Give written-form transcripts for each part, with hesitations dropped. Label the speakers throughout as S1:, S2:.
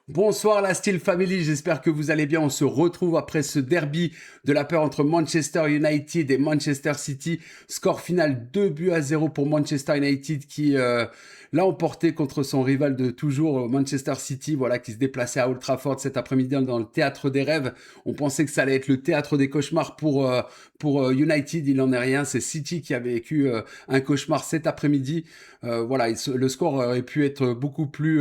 S1: Bonsoir la Steel Family, j'espère que vous allez bien. On se retrouve après ce derby de la peur entre Manchester United et Manchester City. Score final 2-0 pour Manchester United qui l'a emporté contre son rival de toujours, Manchester City, voilà, qui se déplaçait à Old Trafford cet après-midi dans le théâtre des rêves. On pensait que ça allait être le théâtre des cauchemars pour United, il n'en est rien. C'est City qui a vécu un cauchemar cet après-midi. Voilà, le score aurait pu être beaucoup plus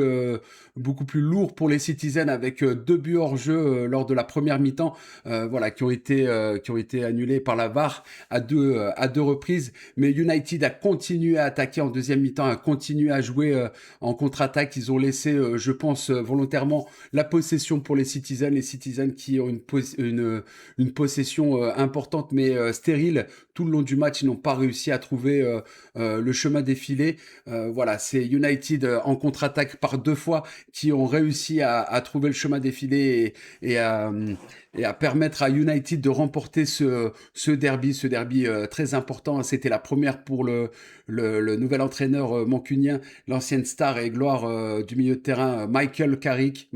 S1: lourd pour les Citizens avec deux buts hors jeu lors de la première mi-temps, voilà, qui ont été annulés par la VAR à deux reprises. Mais United a continué à attaquer en deuxième mi-temps, a continué à jouer en contre-attaque. Ils ont laissé, je pense, volontairement la possession pour les Citizens qui ont une possession importante mais stérile tout le long du match. Ils n'ont pas réussi à trouver le chemin défilé. Voilà, c'est United en contre-attaque par deux fois qui ont réussi à trouver le chemin défilé et à permettre à United de remporter ce derby très important. C'était la première pour le nouvel entraîneur mancunien, l'ancienne star et gloire du milieu de terrain, Michael Carrick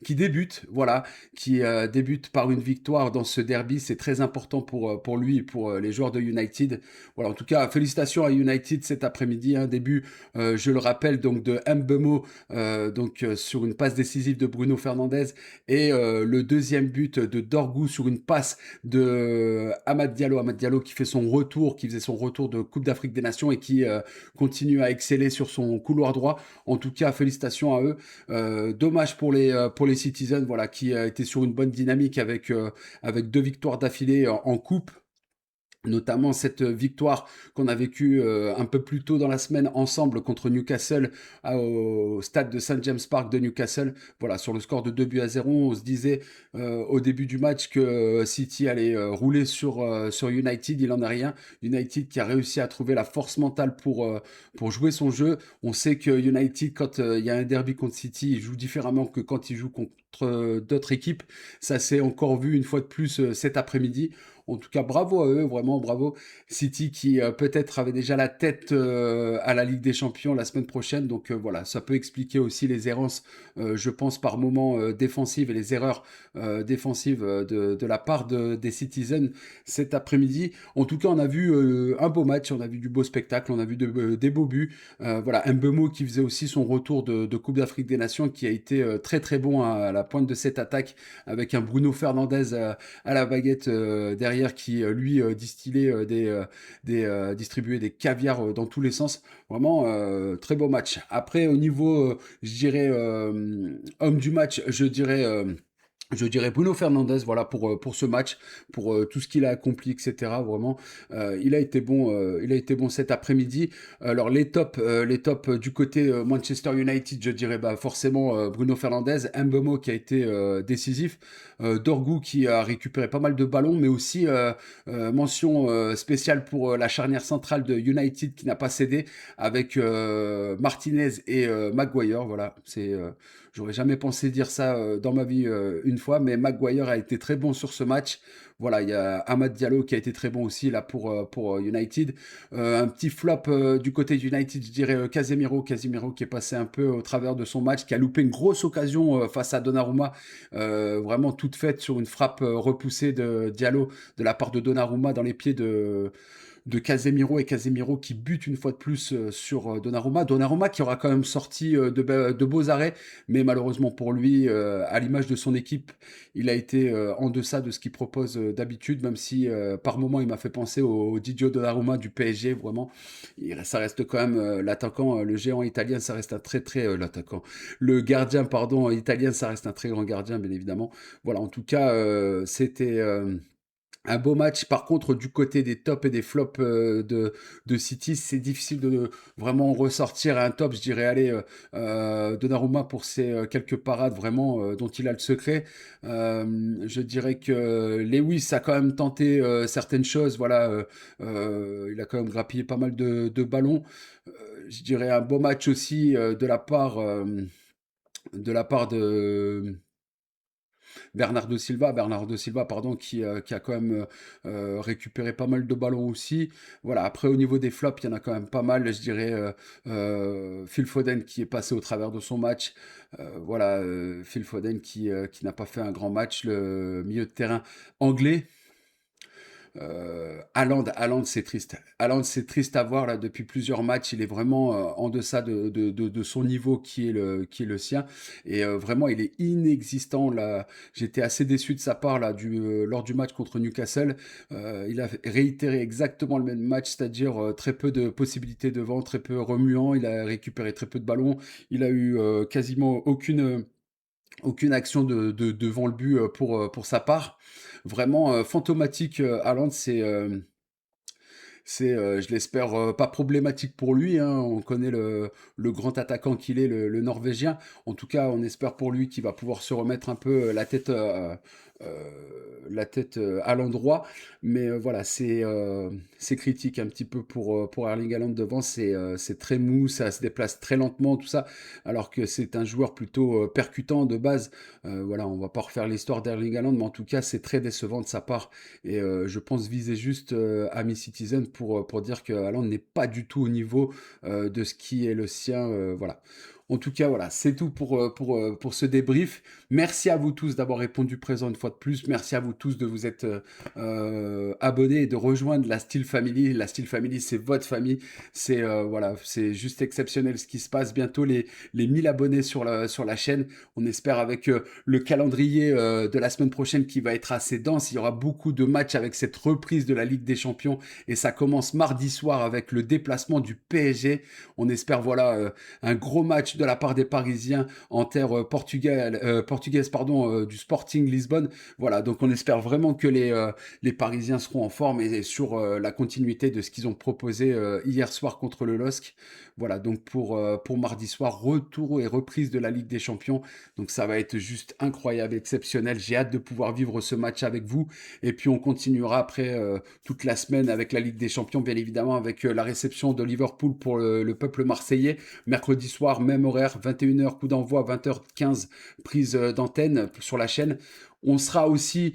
S1: qui débute, voilà, qui débute par une victoire dans ce derby. C'est très important pour lui et pour les joueurs de United. Voilà, en tout cas, félicitations à United cet après-midi. Un début, je le rappelle, donc de Mbeumo, sur une passe décisive de Bruno Fernandes et le deuxième but de Dorgu sur une passe de Amad Diallo qui fait son retour, qui faisait son retour de Coupe d'Afrique des Nations et qui continue à exceller sur son couloir droit. En tout cas, félicitations à eux. Dommage pour les Citizens, voilà, qui étaient sur une bonne dynamique avec deux victoires d'affilée en coupe, notamment cette victoire qu'on a vécue un peu plus tôt dans la semaine ensemble contre Newcastle au stade de St James Park de Newcastle. Voilà, sur le score de 2-0, on se disait au début du match que City allait rouler sur United. Il en est rien. United qui a réussi à trouver la force mentale pour jouer son jeu. On sait que United, quand il y a un derby contre City, il joue différemment que quand il joue contre d'autres équipes. Ça s'est encore vu une fois de plus cet après-midi. En tout cas, bravo à eux, vraiment bravo. City qui peut-être avait déjà la tête à la Ligue des Champions la semaine prochaine. Donc voilà, ça peut expliquer aussi les errances, je pense, par moments défensives et les erreurs défensives de la part des Citizens cet après-midi. En tout cas, on a vu un beau match, on a vu du beau spectacle, on a vu des beaux buts. Voilà, Mbeumo qui faisait aussi son retour de Coupe d'Afrique des Nations, qui a été très très bon à la pointe de cette attaque avec un Bruno Fernandes à la baguette derrière qui lui distillait distribuait des caviars dans tous les sens. Vraiment très beau match. Après au niveau je dirais homme du match, je dirais Bruno Fernandes, voilà, pour ce match, pour tout ce qu'il a accompli, etc. Vraiment, il a été bon cet après-midi. Alors les tops du côté Manchester United, je dirais bah, forcément Bruno Fernandes, Mbeumo qui a été décisif, Dorgu qui a récupéré pas mal de ballons, mais aussi mention spéciale pour la charnière centrale de United qui n'a pas cédé avec Martinez et Maguire. Voilà, j'aurais jamais pensé dire ça dans ma vie une fois, mais Maguire a été très bon sur ce match. Voilà, il y a Amad Diallo qui a été très bon aussi là pour United. Un petit flop du côté d'United, je dirais Casemiro qui est passé un peu au travers de son match, qui a loupé une grosse occasion face à Donnarumma, vraiment toute faite sur une frappe repoussée de Diallo de la part de Donnarumma dans les pieds de Casemiro et Casemiro qui bute une fois de plus sur Donnarumma. Donnarumma qui aura quand même sorti de beaux arrêts, mais malheureusement pour lui, à l'image de son équipe, il a été en deçà de ce qu'il propose d'habitude, même si par moment il m'a fait penser au Didio Donnarumma du PSG, vraiment. Ça reste quand même l'attaquant, le géant italien, ça reste un très très... l'attaquant, le gardien, pardon, italien, ça reste un très grand gardien, bien évidemment. Voilà, en tout cas, c'était... un beau match. Par contre, du côté des tops et des flops de City, c'est difficile de vraiment ressortir un top. Je dirais, allez, Donnarumma pour ses quelques parades vraiment dont il a le secret. Je dirais que Lewis a quand même tenté certaines choses. Voilà, il a quand même grappillé pas mal de ballons. Euh, je dirais un beau match aussi de la part de Bernardo Silva, pardon, qui a quand même récupéré pas mal de ballons aussi. Voilà, après au niveau des flops, il y en a quand même pas mal, je dirais Phil Foden qui est passé au travers de son match. Voilà, Phil Foden qui n'a pas fait un grand match, le milieu de terrain anglais. Haaland, c'est triste. Haaland, c'est triste à voir là depuis plusieurs matchs. Il est vraiment en deçà de son niveau qui est le sien. Et vraiment, il est inexistant là. J'étais assez déçu de sa part là lors du match contre Newcastle. Il a réitéré exactement le même match, c'est-à-dire très peu de possibilités devant, très peu remuant. Il a récupéré très peu de ballons. Il a eu quasiment aucune action devant le but pour sa part. Vraiment fantomatique, Haaland, je l'espère, pas problématique pour lui, hein. On connaît le grand attaquant qu'il est, le Norvégien. En tout cas, on espère pour lui qu'il va pouvoir se remettre un peu à l'endroit. Mais voilà, c'est critique un petit peu pour Erling Haaland devant. C'est très mou, ça se déplace très lentement, tout ça. Alors que c'est un joueur plutôt percutant de base. Voilà, on va pas refaire l'histoire d'Erling Haaland, mais en tout cas, c'est très décevant de sa part. Et je pense viser juste Ami Citizen pour dire que Haaland n'est pas du tout au niveau de ce qui est le sien. Voilà. En tout cas, voilà, c'est tout pour ce débrief. Merci à vous tous d'avoir répondu présent une fois de plus. Merci à vous tous de vous être abonnés et de rejoindre la Steel Family. La Steel Family, c'est votre famille. Voilà, c'est juste exceptionnel ce qui se passe. Bientôt les 1000 abonnés sur la chaîne. On espère avec le calendrier de la semaine prochaine qui va être assez dense. Il y aura beaucoup de matchs avec cette reprise de la Ligue des Champions et ça commence mardi soir avec le déplacement du PSG. On espère voilà un gros match de la part des Parisiens en terre portugaise pardon, du Sporting Lisbonne. Voilà, donc on espère vraiment que les Parisiens seront en forme et sur la continuité de ce qu'ils ont proposé hier soir contre le LOSC. Voilà, donc pour mardi soir, retour et reprise de la Ligue des Champions. Donc ça va être juste incroyable, exceptionnel. J'ai hâte de pouvoir vivre ce match avec vous. Et puis on continuera après toute la semaine avec la Ligue des Champions, bien évidemment, avec la réception de Liverpool pour le peuple marseillais. Mercredi soir, même horaire, 21h, coup d'envoi, 20h15, prise d'antenne sur la chaîne. On sera aussi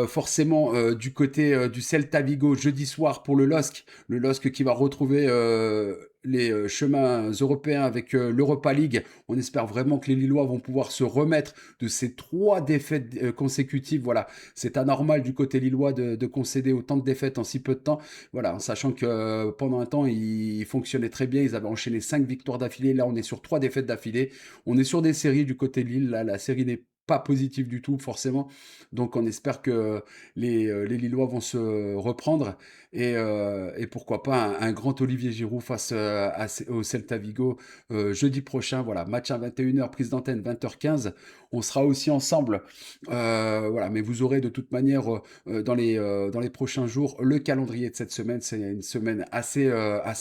S1: forcément du côté du Celta Vigo jeudi soir pour le LOSC qui va retrouver les chemins européens avec l'Europa League. On espère vraiment que les Lillois vont pouvoir se remettre de ces 3 défaites consécutives. Voilà, c'est anormal du côté lillois de concéder autant de défaites en si peu de temps. Voilà, en sachant que pendant un temps, ils fonctionnaient très bien. Ils avaient enchaîné 5 victoires d'affilée. Là, on est sur 3 défaites d'affilée. On est sur des séries du côté de Lille. Là, la série n'est pas positive du tout, forcément. Donc, on espère que les Lillois vont se reprendre. Et pourquoi pas un grand Olivier Giroud face au Celta Vigo jeudi prochain. Voilà, match à 21h, prise d'antenne 20h15. On sera aussi ensemble. Voilà, mais vous aurez de toute manière dans les prochains jours le calendrier de cette semaine. C'est une semaine assez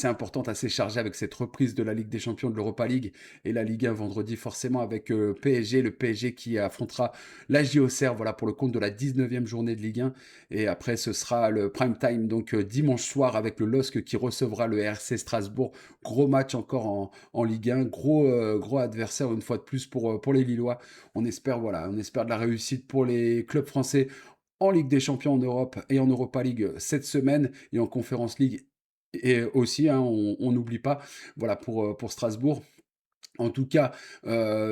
S1: importante, assez chargée avec cette reprise de la Ligue des Champions, de l'Europa League et la Ligue 1 vendredi forcément avec PSG, le PSG qui affrontera la JOCR, voilà, pour le compte de la 19e journée de Ligue 1. Et après, ce sera le prime time, donc dimanche soir avec le LOSC qui recevra le RC Strasbourg. Gros match encore en Ligue 1, gros adversaire une fois de plus pour les Lillois. On espère, voilà, on espère de la réussite pour les clubs français en Ligue des Champions en Europe et en Europa League cette semaine et en Conference League et aussi, hein, on n'oublie pas, voilà, pour Strasbourg. En tout cas,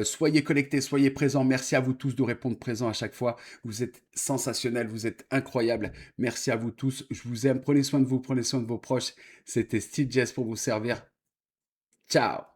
S1: soyez connectés, soyez présents. Merci à vous tous de répondre présent à chaque fois. Vous êtes sensationnels, vous êtes incroyables. Merci à vous tous. Je vous aime. Prenez soin de vous, prenez soin de vos proches. C'était Steve Jess pour vous servir. Ciao.